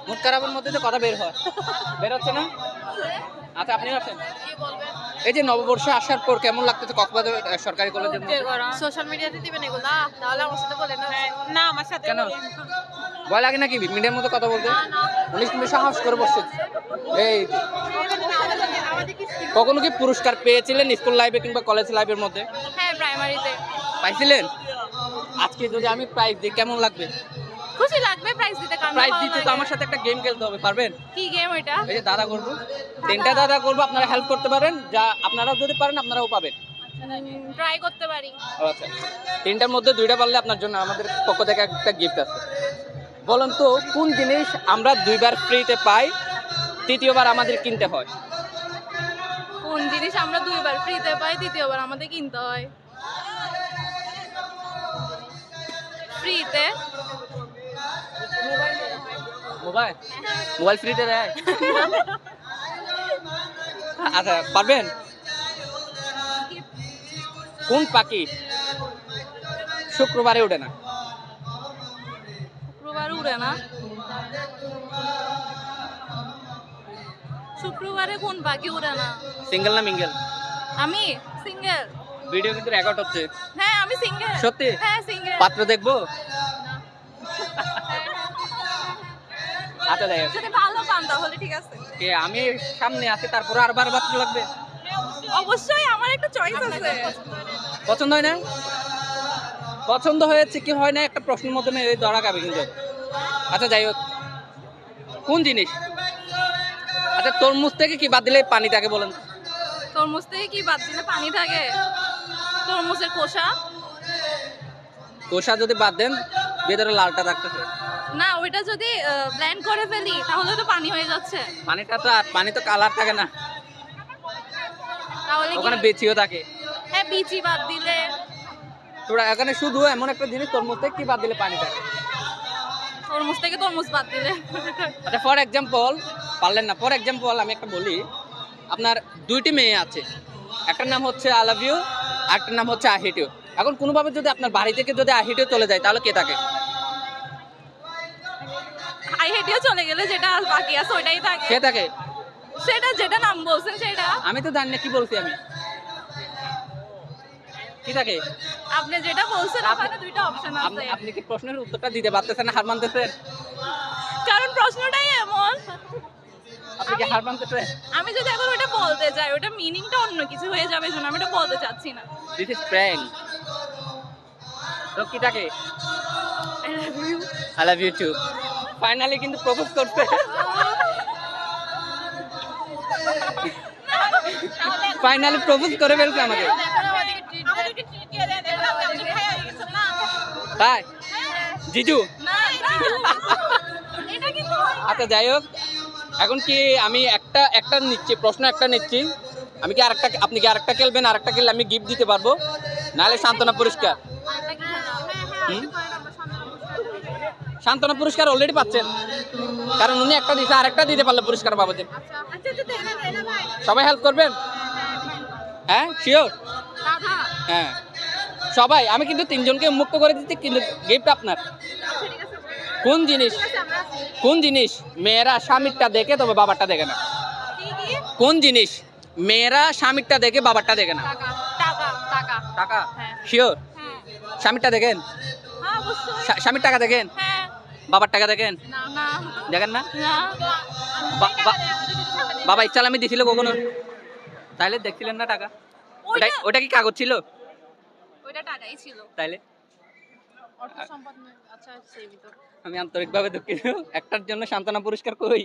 Mood খারাপের মধ্যে তো কথা বের হয়, বের হচ্ছে না। আচ্ছা আপনি আসেন। এই যে নববর্ষে আসার পর কেমন লাগতেছে কক্সবাজার সরকারি কলেজের মধ্যে? সোশ্যাল মিডিয়াতে দিবেন এগুলা, তাহলে আমার সাথে বলেন না। না আমার সাথে কেন? বলেন। ভয় লাগে নাকি মিডিয়ার মধ্যে কথা বলতে? না না উনি কিন্তু সাহস করে বসছে। এই যে, আমাদের কি কখনো কি পুরস্কার পেয়েছিলেন স্কুল লাইফে কিংবা কলেজ লাইফের মধ্যে? হ্যাঁ প্রাইমারিতে পাইছিলেন? আজকে যদি আমি প্রাইজ দিই কেমন লাগবে? খুশি লাগবে প্রাইজ দিতে, কারণ প্রাইজ দিতে তো আমার সাথে একটা গেম খেলতে হবে, পারবেন? কি গেম ওইটা? এই যে দাদা করবো, 3টা দাদা করবো, আপনারা হেল্প করতে পারেন, যা আপনারা যদি পারেন আপনারাও পাবেন। ট্রাই করতে পারি। আচ্ছা 3টার মধ্যে 2টা পারলে আপনার জন্য আমাদের পক্ষ থেকে একটা গিফট আছে। বলেন তো কোন জিনিস আমরা 2বার ফ্রিতে পাই, 3য়বার আমাদের কিনতে হয়? কোন জিনিস আমরা 2বার ফ্রিতে পাই, 3য়বার আমাদের কিনতে হয়? ফ্রিতে মোবাইল, মোবাইল ফ্রিতে দেয়? আচ্ছা পারবেন? কোন পাখি শুক্রবারে ওঠে না? শুক্রবার উড়ে না? শুক্রবারে কোন পাখি উড়ে না? সিঙ্গেল না মিঙ্গেল? আমি সিঙ্গেল। ভিডিও কিন্তু রেকর্ড হচ্ছে। হ্যাঁ আমি সিঙ্গেল। সত্যি? হ্যাঁ সিঙ্গেল। পাত্র দেখবো? আচ্ছা দেখ, যদি ভালো পান তাহলে ঠিক আছে। কে আমি সামনে আছি তারপরে আর বার পাত্র লাগবে? অবশ্যই আমার একটা চয়েস আছে। পছন্দ হয় না? পছন্দ হয়েছে কি হয় না একটা প্রশ্নের মধ্যে এই ধরা খাবে কিন্তু। আচ্ছা যাই হোক, কোন জিনিস, আচ্ছা তরমুজ থেকে কি বাদ দিলে পানি থাকে বলেন? তরমুজ থেকে কি বাদ দিলে পানি থাকে? তরমুজের খোসা। কোষা যদি বাদ দেন ভেতরে লালটা থাকতেছে। না ওইটা যদি ব্লেন্ড করে ফেলি তাহলে তো পানি হয়ে যাচ্ছে। পানিটা তো পানি তো কালার থাকে না, তাহলে কি? ওখানে বেচিও থাকে। হ্যাঁ বিচি বাদ দিলে। তোরা এখানে শুধু এমন একটা জিনিস তরমুজ থেকে কি বাদ দিলে পানি থাকে। তরমুজ থেকে তরমুজ বাদ দিলে। আচ্ছা ফর এক্সাম্পল, পারলেন না, ফর এক্সাম্পল আমি একটা বলি, আপনার 2টি মেয়ে আছে, একটার নাম হচ্ছে আই লাভ ইউ, আরেকটার নাম হচ্ছে আই হেট ইউ। এখন কোনোভাবে যদি আপনার বাড়ি থেকে যদি আই হেট ইউ চলে যায় তাহলে কে থাকে? আই হেটিও চলে গেলে যেটা বাকি আছে ওইটাই থাকে। কে থাকে? সেটা যেটা নাম বলছেন সেটা। আমি তো জানি না কি বলছি আমি, কি থাকে? আপনি যেটা বলছেন ওখানে দুইটা অপশন আছে। আপনি কি প্রশ্নের উত্তরটা দিতে পারতেছেন না, হার মানতেছেন? কারণ প্রশ্নটাই এমন। আপনি কি হার মানতেছেন? আমি যদি এখন ওটা বলতে যাই ওটা মিনিংটা অন্য কিছু হয়ে যাবে, জন্য আমি এটা বলতে চাচ্ছি না। This is prank. তো কি থাকে? I love you. I love you too. Finally কিন্তু প্রপোজ করতে, ফাইনালি প্রপোজ করে ফেলছে আমাকে। তাই জিজু? আচ্ছা যাই হোক, এখন কি আমি একটা একটা নিচ্ছি, প্রশ্ন একটা নিচ্ছি, আমি কি আরেকটা, আপনি কি আরেকটা খেলবেন? আরেকটা খেললে আমি গিফট দিতে পারবো, নাহলে সান্ত্বনা পুরস্কার। সান্ত্বনা পুরস্কার অলরেডি পাচ্ছেন, কারণ উনি একটা দিয়েছে, আরেকটা দিতে পারলে পুরস্কার পাবেন। সবাই হেল্প করবেন? হ্যাঁ শিওর? হ্যাঁ সবাই, আমি কিন্তু 3জনকে মুক্ত করে দিচ্ছি, কিন্তু গিফট আপনার। কোন জিনিস, কোন জিনিস মেয়েরা স্বামীরটা দেখে তবে বাবারটা দেখে না? কোন জিনিস মেয়েরা স্বামীরটা দেখে বাবারটা দেখে না? টাকা টাকা। টাকা? হ্যাঁ। শিওর? হ্যাঁ স্বামীরটা দেখেন? হ্যাঁ অবশ্যই। স্বামীর টাকা দেখেন? হ্যাঁ। বাবার টাকা দেখেন? না না দেখেন না? না। বাবা ইচ্ছালামি দিছিল কখনো? তাইলে দেখছিলেন না টাকা? ওটা ওটা কি কাগজ ছিল? ওইটা টাকাই ছিল। তাইলে অর্থ সম্পদ আচ্ছা সেভিত। আমি আন্তরিকভাবে দুঃখিত, একটার জন্য সান্ত্বনা পুরস্কার কই?